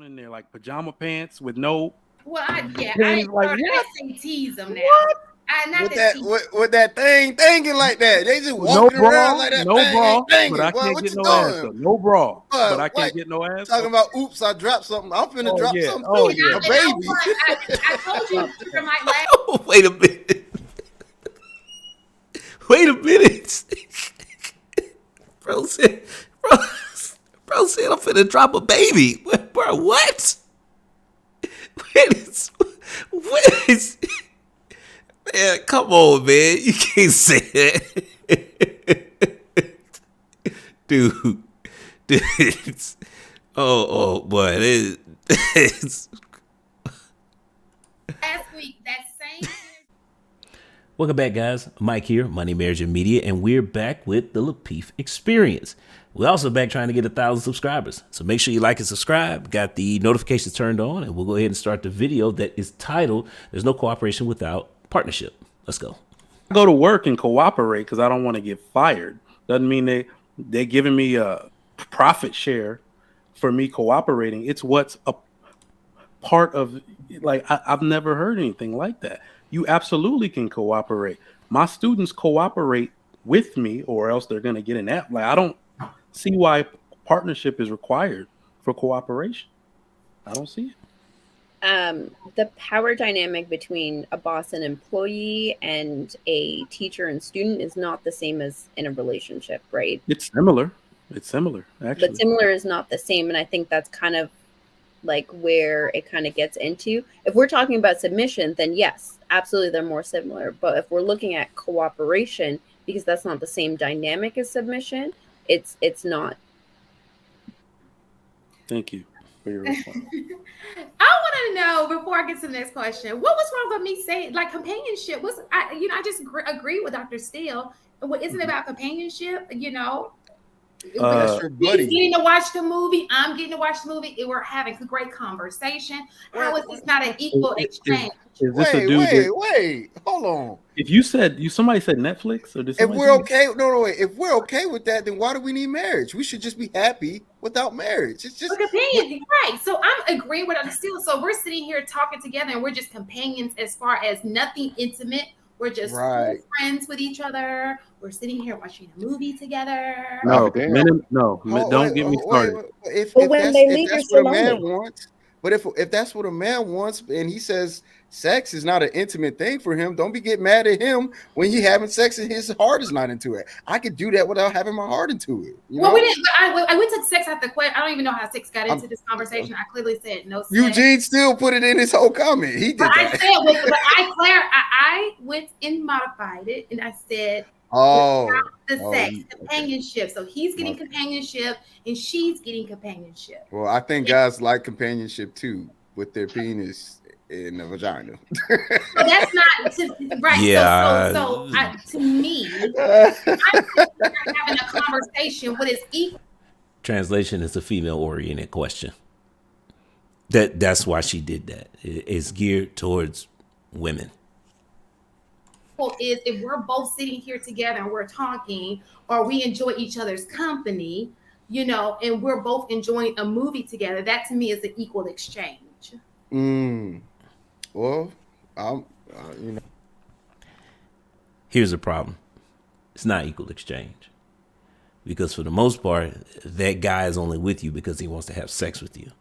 in there like pajama pants with no Well, I panties. Like started. I what? say tease them now. What? Not With that that, tease. with that thing thinking like that, they just With no walking around bra, like that no thing bra, ain't but thinking. I Boy, can't what get you no ass though. doing? No bra, but I can't What? get no ass. Talking Okay. about oops, I dropped something. I'm finna Oh drop yeah. something Oh too. And I, yeah. A and I baby. want. I told you from my last. Oh, wait a minute. Wait a minute. Bro said, bro, bro said I'm finna drop a baby. Bro, what? What is, man, come on, man. You can't say that. Dude. It's, oh, boy. It's, Last week, that same. welcome back, guys. Mike here, Money, Marriage, and Media, and we're back with the Lapeef Experience. We're also back trying to get 1,000 subscribers. So make sure you like and subscribe, got the notifications turned on, and we'll go ahead and start the video that is titled, There's No Cooperation Without Partnership. Let's go. I go to work and cooperate because I don't want to get fired. Doesn't mean they're giving me a profit share for me cooperating. It's what's a part of like I've never heard anything like that. You absolutely can cooperate. My students cooperate with me, or else they're going to get an app. Like I don't see why partnership is required for cooperation. I don't see it. The power dynamic between a boss and employee and a teacher and student is not the same as in a relationship, right? It's similar. It's similar, actually. But similar is not the same. And I think that's kind of like where it kind of gets into. If we're talking about submission, then yes, absolutely, they're more similar. But if we're looking at cooperation, because that's not the same dynamic as submission, it's not. Thank you for your response. I want to know before I get to the next question, what was wrong with me saying like companionship? I just agree with Dr. Steele. What isn't about companionship? That's your He's buddy. getting to watch the movie. I'm getting to watch the movie. And we're having a great conversation. How is this not an equal exchange? Is this a dude? Wait, hold on. If somebody said Netflix, or did If somebody we're say okay, no, wait. If we're okay with that, then why do we need marriage? We should just be happy without marriage. It's just companions, right? So I'm agreeing with Dr. Steele. So we're sitting here talking together, and we're just companions as far as nothing intimate. We're just cool friends with each other. We're sitting here watching a movie together. No, don't get me started. If when they leave, that's you're what a still man lonely. wants, but if that's what a man wants, and he says sex is not an intimate thing for him, don't be getting mad at him when he having sex and his heart is not into it. I could do that without having my heart into it. We didn't. I went to sex at the question. I don't even know how sex got into this conversation. I clearly said no sex. Eugene still put it in his whole comment. He did but that. I went and modified it, and I said sex companionship. So he's getting companionship, and she's getting companionship. Well, I think guys like companionship too with their penis in the vagina. So that's not right. Yeah. To me, I'm having a conversation. What is equal? Translation is a female-oriented question. That's why she did that. It's geared towards women. Is if we're both sitting here together and we're talking, or we enjoy each other's company, and we're both enjoying a movie together, that to me is an equal exchange. Well, Here's the problem. It's not equal exchange. Because for the most part, that guy is only with you because he wants to have sex with you.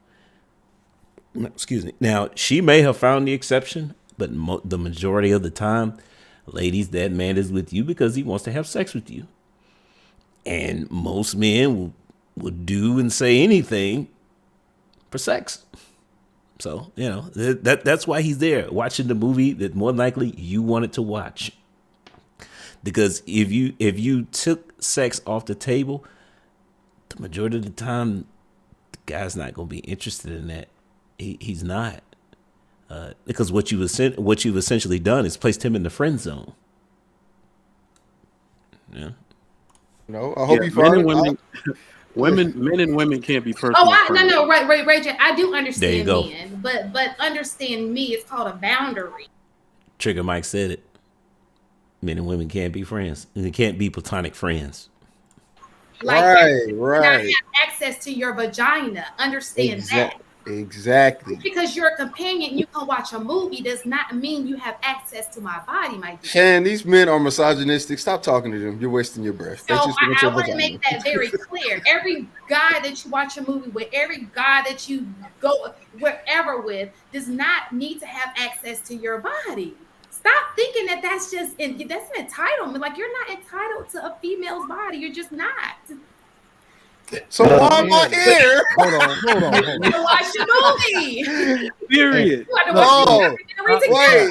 Excuse me. Now, she may have found the exception, but the majority of the time, ladies, that man is with you because he wants to have sex with you. And most men will do and say anything for sex. So, that's why he's there, watching the movie that more than likely you wanted to watch. Because if you took sex off the table, the majority of the time, the guy's not going to be interested in that. He's not. Because what you've essentially done is placed him in the friend zone. Yeah. No, I hope you find men and women can't be personal. Right, Rachel. I do understand go. men, but understand me. It's called a boundary. Trigger Mike said it. Men and women can't be friends. They can't be platonic friends. Like right. Not have access to your vagina. Understand that. Exactly. Because you're a companion and you can watch a movie does not mean you have access to my body, my dear. Shan, these men are misogynistic. Stop talking to them. You're wasting your breath. So They just want I your want to vagina. make that very clear. Every guy that you watch a movie with, every guy that you go wherever with, does not need to have access to your body. Stop thinking that that's an entitlement. Like, you're not entitled to a female's body. You're just not. So why am I here? Hold on. To watch a movie. Period. You have to watch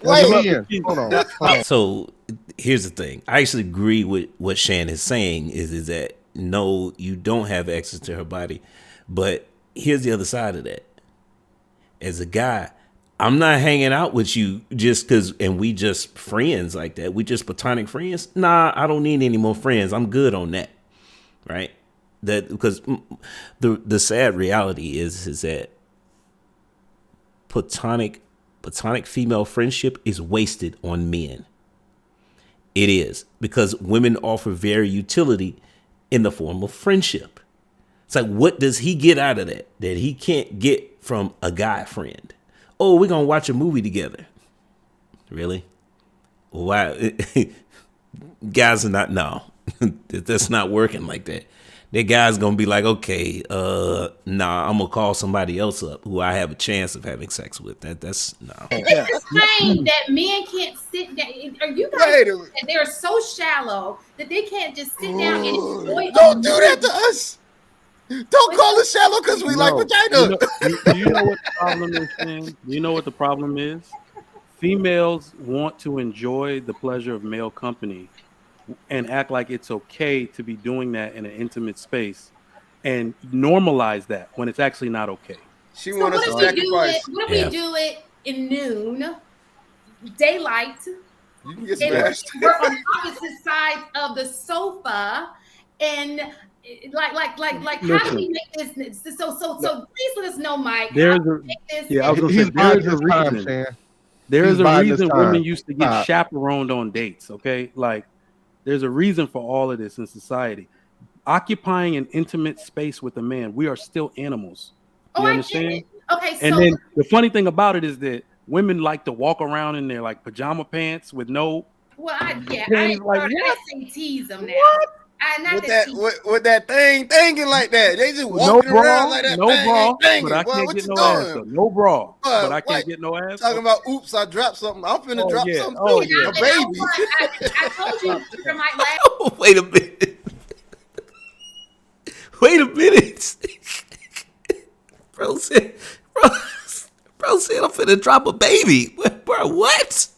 Wait. Hold on. So here's the thing. I actually agree with what Shan is saying is that no, you don't have access to her body. But here's the other side of that. As a guy, I'm not hanging out with you just because, and we just friends like that. We just platonic friends. Nah, I don't need any more friends. I'm good on that. Right? That because the sad reality is that platonic female friendship is wasted on men. It is, because women offer very utility in the form of friendship. It's like, what does he get out of that he can't get from a guy friend? Oh, we're gonna watch a movie together. Really? Why? Guys are not, no. That's not working like that. That guy's gonna be like, okay, nah, I'm gonna call somebody else up who I have a chance of having sex with. That's no. It's saying that men can't sit down. Are you guys they're so shallow that they can't just sit down and enjoy? Don't do that to us. Don't call us shallow because we like vagina. Do you know what the problem is, man? Do you know what the problem is? Females want to enjoy the pleasure of male company and act like it's okay to be doing that in an intimate space and normalize that when it's actually not okay. She wants us to sacrifice. What if we do it in noon, daylight? You can get smashed. We're on opposite sides of the sofa, and like how do we make this? So please let us know, Mike. There's a reason women used to get chaperoned on dates. Okay, like there's a reason for all of this in society. Occupying an intimate space with a man, we are still animals. You understand? Okay, and then the funny thing about it is that women like to walk around in their like pajama pants with no. Well, I say tease them now. What? With that thing thinking like that, they just walking around like that. No bra, but I can't get no ass. No bra, but I can't get no ass. Talking about, oops, I dropped something. I'm finna drop something too. A baby. I told you from my last. Wait a minute. Wait a minute. Bro said I'm finna drop a baby. Bro, what?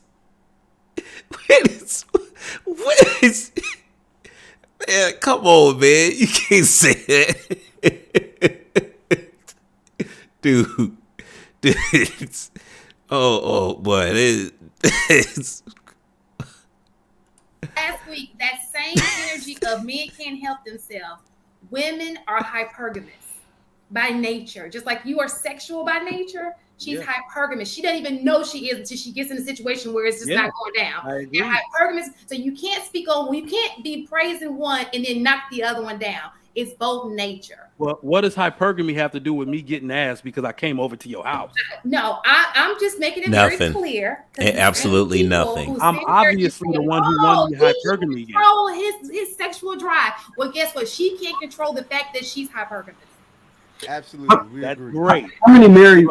What is man, come on, man. You can't say that. Dude. Oh boy. It's last week, that same energy of men can't help themselves. Women are hypergamous by nature. Just like you are sexual by nature, she's hypergamous. She doesn't even know she is until she gets in a situation where it's just not going down. You're hypergamous, so you can't you can't be praising one and then knock the other one down. It's both nature. Well, what does hypergamy have to do with me getting ass because I came over to your house? No, I'm just making it very clear. Absolutely nothing. I'm obviously the one who won the hypergamy game. Control his sexual drive. Well, guess what? She can't control the fact that she's hypergamous. Absolutely. That's great. How many married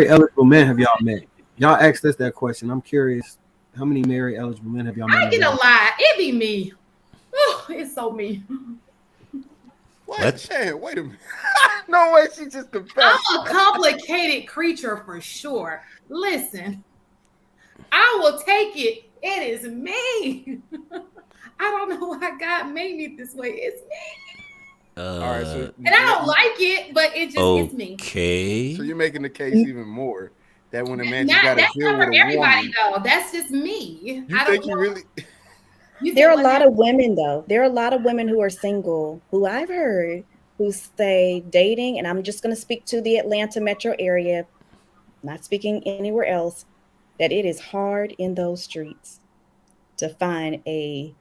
eligible men have y'all met? Y'all asked us that question. I'm curious. How many married eligible men have y'all met? I get a lot. It be me. Oh, it's so me. What? Shan, wait a minute. No way, she just confessed. I'm a complicated creature for sure. Listen, I will take it. It is me. I don't know why God made me this way. It's me. All right, and I don't like it, but it just it's me. Okay. So you're making the case even more that when a man just got to deal with a everybody woman, though. That's just me. You think you really? There are a lot of women, though. There are a lot of women who are single, who I've heard, who say dating, and I'm just going to speak to the Atlanta metro area, not speaking anywhere else, that it is hard in those streets to find a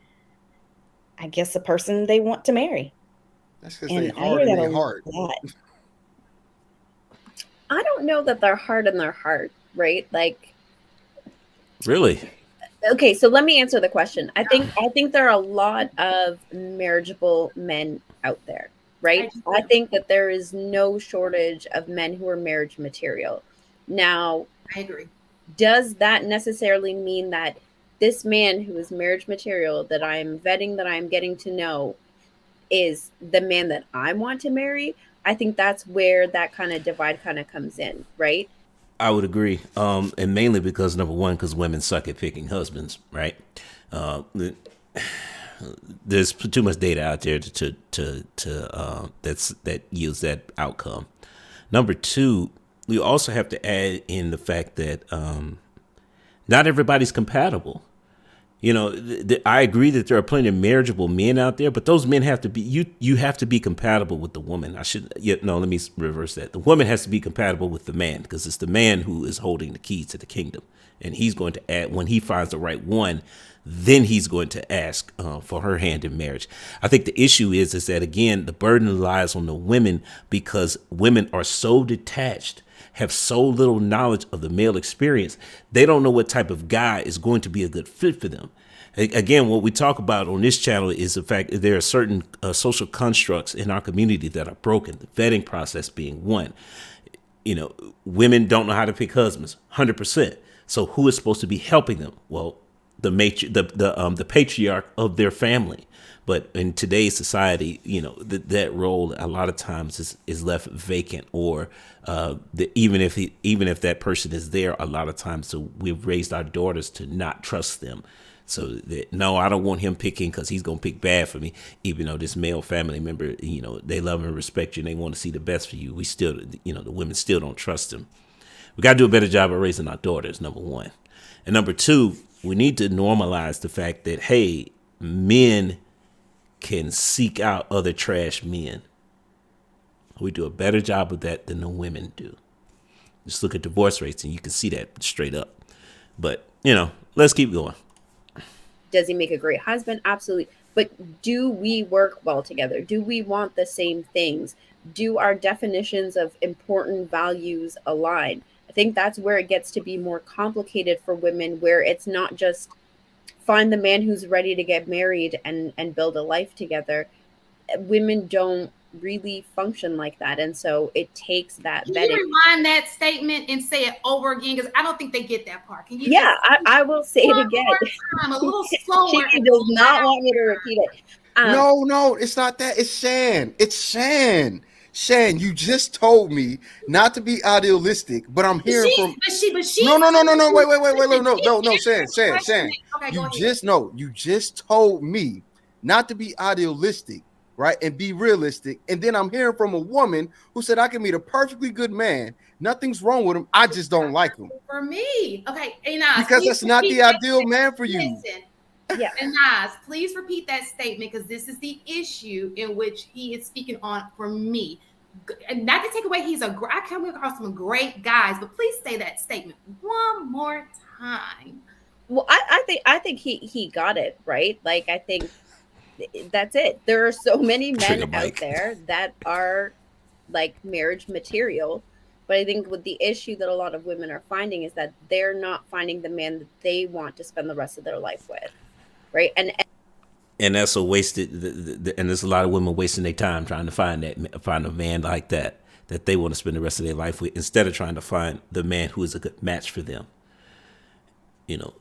person they want to marry. That's because they hard and they hard. don't know that they're hard in their heart, right? Like, Really? okay, so let me answer the question. I think there are a lot of marriageable men out there, right? I think that there is no shortage of men who are marriage material. Now, I agree. does that necessarily mean that this man who is marriage material that I'm vetting, that I'm getting to know, is the man that I want to marry? I think that's where that kind of divide kind of comes in, right? I would agree, and mainly because number one, because women suck at picking husbands, right? Uh, there's too much data out there that yields that outcome. Number two, we also have to add in the fact that not everybody's compatible. You know, I agree that there are plenty of marriageable men out there, but those men have to be you have to be compatible with the woman. Let me reverse that. The woman has to be compatible with the man, because it's the man who is holding the keys to the kingdom, and he's going to add, when he finds the right one, then he's going to ask for her hand in marriage. I think the issue is that, again, the burden lies on the women, because women are so detached, have so little knowledge of the male experience. They don't know what type of guy is going to be a good fit for them. Again, what we talk about on this channel is the fact that there are certain social constructs in our community that are broken, the vetting process being one. You know, women don't know how to pick husbands, 100%. So who is supposed to be helping them? Well, the patriarch of their family. But in today's society, you know, that role a lot of times is left vacant, or even if that person is there, a lot of times, so we've raised our daughters to not trust them. So that, no, I don't want him picking because he's gonna pick bad for me. Even though this male family member, you know, they love and respect you and they want to see the best for you, we still, you know, the women still don't trust him. We got to do a better job of raising our daughters, number one, and number two, we need to normalize the fact that, hey, men can seek out other trash men. We do a better job of that than the women do. Just look at divorce rates and you can see that straight up. But, you know, let's keep going. Does he make a great husband? Absolutely. But do we work well together? Do we want the same things? Do our definitions of important values align? I think that's where it gets to be more complicated for women, where it's not just find the man who's ready to get married and build a life together. Women don't really function like that, and so it takes that Can vetting. you rewind that statement and say it over again, because I don't think they get that part. Can you? Yeah, I will say it again. I'm a little slower. She does not want me to repeat it. No, it's not that. It's Shan. It's Shan. Shan, you just told me not to be idealistic, but I'm hearing from. But she. No. Wait. Shan. Okay, You just told me not to be idealistic, right, and be realistic. And then I'm hearing from a woman who said I can meet a perfectly good man. Nothing's wrong with him. I just don't like him. For me, okay, Nas, because that's not the ideal man for you. Listen. Yeah. And Nas, please repeat that statement, because this is the issue in which he is speaking on for me. And not to take away, I can't call some great guys, but please say that statement one more time. Well, I think he got it right. Like, I think that's it. There are so many men out there that are like marriage material, but I think with the issue that a lot of women are finding is that they're not finding the man that they want to spend the rest of their life with, right? And that's a wasted. And there's a lot of women wasting their time trying to find a man like that they want to spend the rest of their life with, instead of trying to find the man who is a good match for them. You know,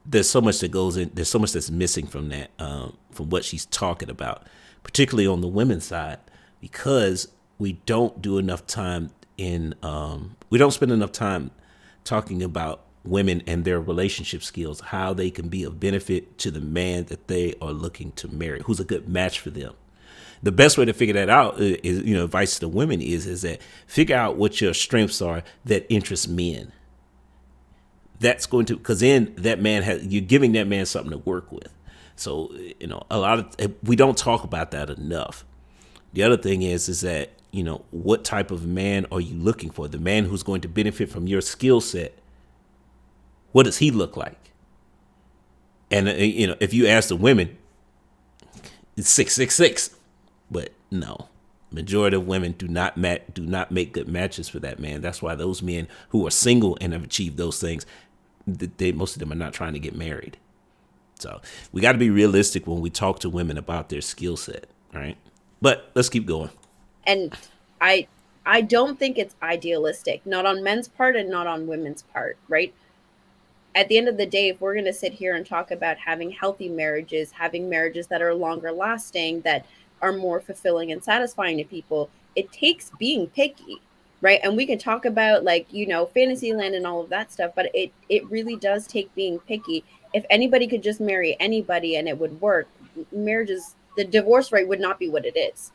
there's so much that goes in. There's so much that's missing from that, from what she's talking about, particularly on the women's side, because we don't do enough time we don't spend enough time talking about women and their relationship skills, how they can be of benefit to the man that they are looking to marry, who's a good match for them. The best way to figure that out is, you know, advice to women is that figure out what your strengths are that interest men. That's going to, because then you're giving that man something to work with. So, you know, we don't talk about that enough. The other thing is that, you know, what type of man are you looking for? The man who's going to benefit from your skill set. What does he look like? And, you know, if you ask the women, it's 666, but no, Majority of women do not make good matches for that man. That's why those men who are single and have achieved those things, most of them are not trying to get married. So we got to be realistic when we talk to women about their skill set, right? But let's keep going. And I don't think it's idealistic, not on men's part and not on women's part, right? At the end of the day, if we're going to sit here and talk about having healthy marriages, having marriages that are longer lasting, that are more fulfilling and satisfying to people, it takes being picky, right? And we can talk about fantasy land and all of that stuff, but it really does take being picky. If anybody could just marry anybody and it would work, the divorce rate would not be what it is,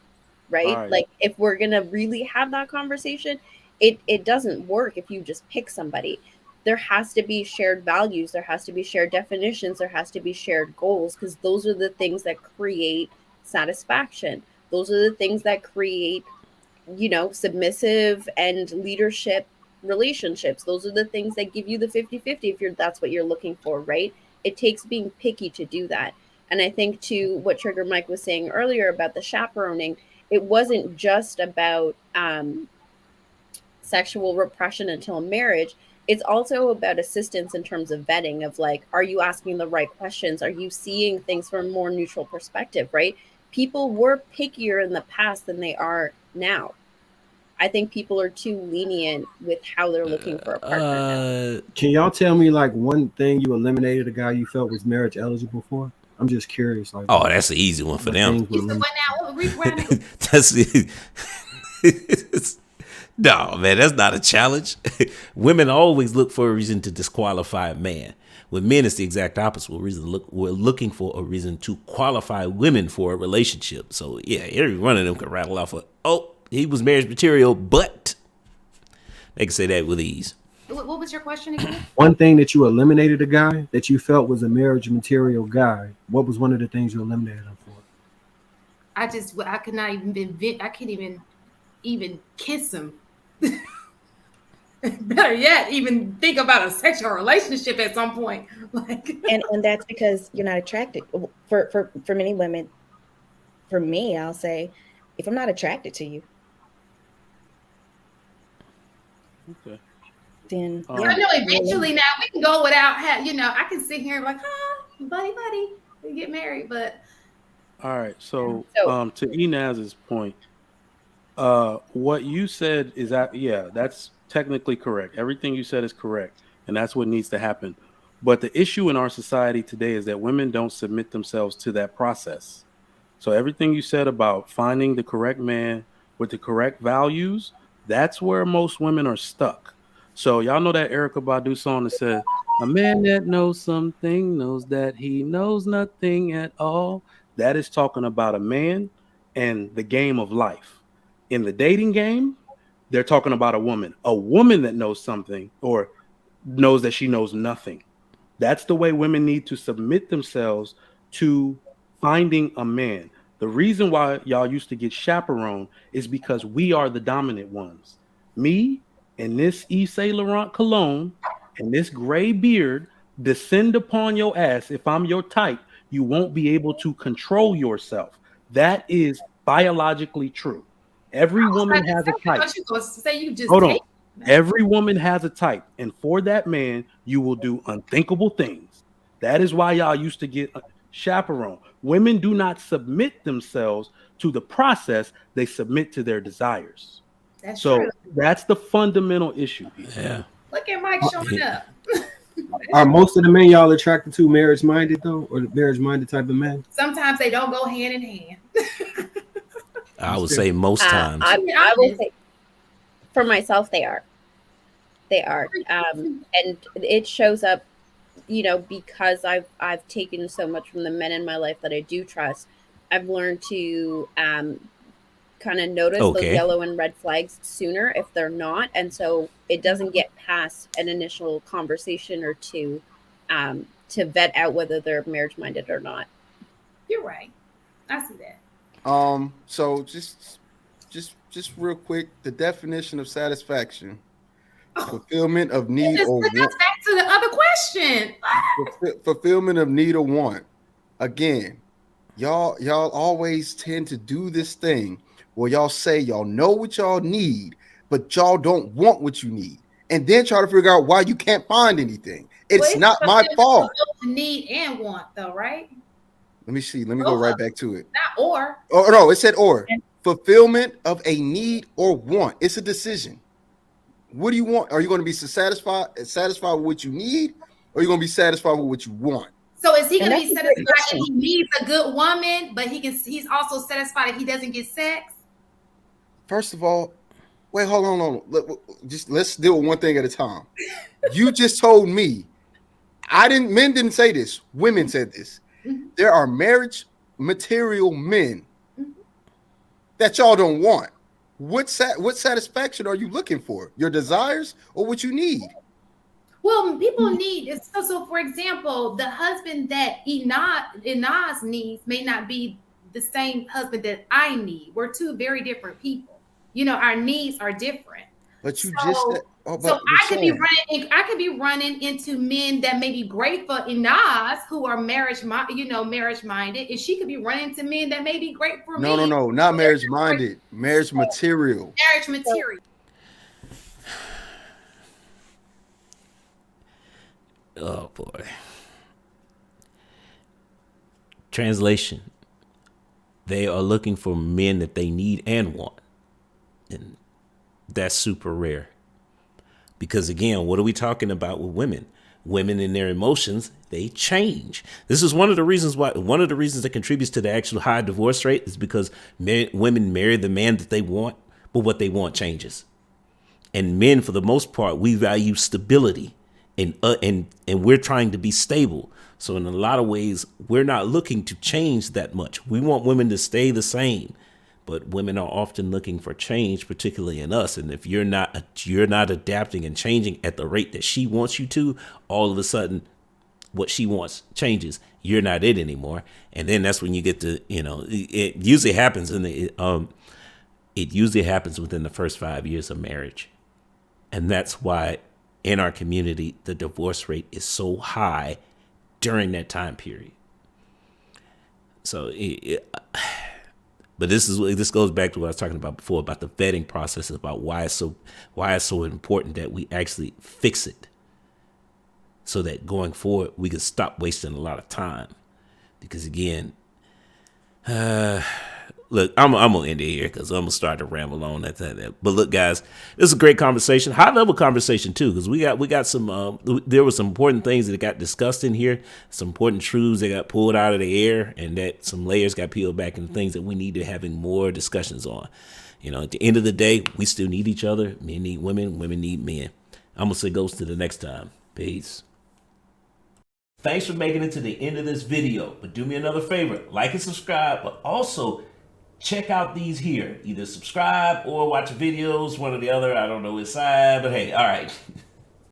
right? Like if we're going to really have that conversation, it doesn't work if you just pick somebody. There has to be shared values. There has to be shared definitions. There has to be shared goals, because those are the things that create satisfaction. Those are the things that create, submissive and leadership relationships. Those are the things that give you the 50-50 if that's what you're looking for, right? It takes being picky to do that. And I think to what Trigger Mike was saying earlier about the chaperoning, it wasn't just about sexual repression until marriage. It's also about assistance in terms of vetting of are you asking the right questions? Are you seeing things from a more neutral perspective, right? People were pickier in the past than they are now. I think people are too lenient with how they're looking for a partner. Can y'all tell me one thing you eliminated a guy you felt was marriage eligible for? I'm just curious. That's an easy one for them. That's it. No, man, that's not a challenge. Women always look for a reason to disqualify a man. With men, it's the exact opposite. We're looking for a reason to qualify women for a relationship. So, yeah, every one of them can rattle off he was marriage material, but they can say that with ease. What was your question again? One thing that you eliminated a guy that you felt was a marriage material guy. What was one of the things you eliminated him for? I could not even I can't even kiss him. Better yet, even think about a sexual relationship at some point. And that's because you're not attracted. For many women, for me, I'll say, if I'm not attracted to you, okay, then I know eventually now we can go without I can sit here buddy, we get married, but all right. So to Inaz's point, what you said is that's technically correct. Everything you said is correct, and that's what needs to happen. But the issue in our society today is that women don't submit themselves to that process. So everything you said about finding the correct man with the correct values, that's where most women are stuck. So y'all know that Erykah Badu song that says, "A man that knows something knows that he knows nothing at all." That is talking about a man and the game of life. In the dating game, they're talking about a woman that knows something or knows that she knows nothing. That's the way women need to submit themselves to finding a man. The reason why y'all used to get chaperoned is because we are the dominant ones. Me and this Yves Saint Laurent cologne and this gray beard descend upon your ass. If I'm your type, you won't be able to control yourself. That is biologically true. Every woman has a type. Hold on. Every woman has a type. And for that man, you will do unthinkable things. That is why y'all used to get chaperone. Women do not submit themselves to the process. They submit to their desires. That's true. That's the fundamental issue. Yeah. Look at Mike showing up. Are most of the men y'all attracted to marriage minded though, or the marriage minded type of men? Sometimes they don't go hand in hand. I would say most times. I will say, for myself, they are. They are, and it shows up, because I've taken so much from the men in my life that I do trust. I've learned to kind of notice those yellow and red flags sooner if they're not, and so it doesn't get past an initial conversation or two to vet out whether they're marriage minded or not. You're right. I see that. So just real quick, the definition of satisfaction: fulfillment of need or want. Back to the other question. Fulfillment of need or want. Again, y'all always tend to do this thing where y'all say y'all know what y'all need, but y'all don't want what you need, and then try to figure out why you can't find anything. It's not my fault. Need and want, though, right? Let me see. Let me go right back to it. Not or. Oh no, it said or. Fulfillment of a need or want. It's a decision. What do you want? Are you going to be satisfied with what you need, or are you going to be satisfied with what you want? So is he going to be satisfied if he needs a good woman, but he's also satisfied if he doesn't get sex? First of all, wait, hold on. Let's deal with one thing at a time. You just told me, men didn't say this. Women said this. Mm-hmm. There are marriage material men that y'all don't want. What satisfaction are you looking for? Your desires or what you need? Well, people need so for example, the husband that Inaz needs may not be the same husband that I need. We're two very different people. Our needs are different. But you just said, I could be running into men that may be great for Inaz, who are marriage minded, and she could be running into men that may be great for me. No, not marriage minded, marriage material. Marriage material. Oh boy. Translation. They are looking for men that they need and want. And that's super rare. Because again, what are we talking about with women? Women in their emotions, they change. This is one of the reasons that contributes to the actual high divorce rate is because women marry the man that they want, but what they want changes. And men, for the most part, we value stability and we're trying to be stable. So in a lot of ways, we're not looking to change that much. We want women to stay the same. But women are often looking for change, particularly in us. And if you're not adapting and changing at the rate that she wants you to, all of a sudden, what she wants changes. You're not it anymore. And then that's when you get to, it usually happens within the first 5 years of marriage. And that's why in our community, the divorce rate is so high during that time period. So but this goes back to what I was talking about before about the vetting process, about why it's so important that we actually fix it, so that going forward we can stop wasting a lot of time. Because again, look, I'm gonna end it here because I'm gonna start to ramble on that. But look, guys, this is a great conversation, high level conversation too, because we got some. There were some important things that got discussed in here, some important truths that got pulled out of the air, and that some layers got peeled back, and things that we need to having more discussions on. At the end of the day, we still need each other. Men need women, women need men. I'm gonna say goes to the next time. Peace. Thanks for making it to the end of this video. But do me another favor, like and subscribe, but also check out these here. Either subscribe or watch videos, one or the other. I don't know which side, but hey, all right.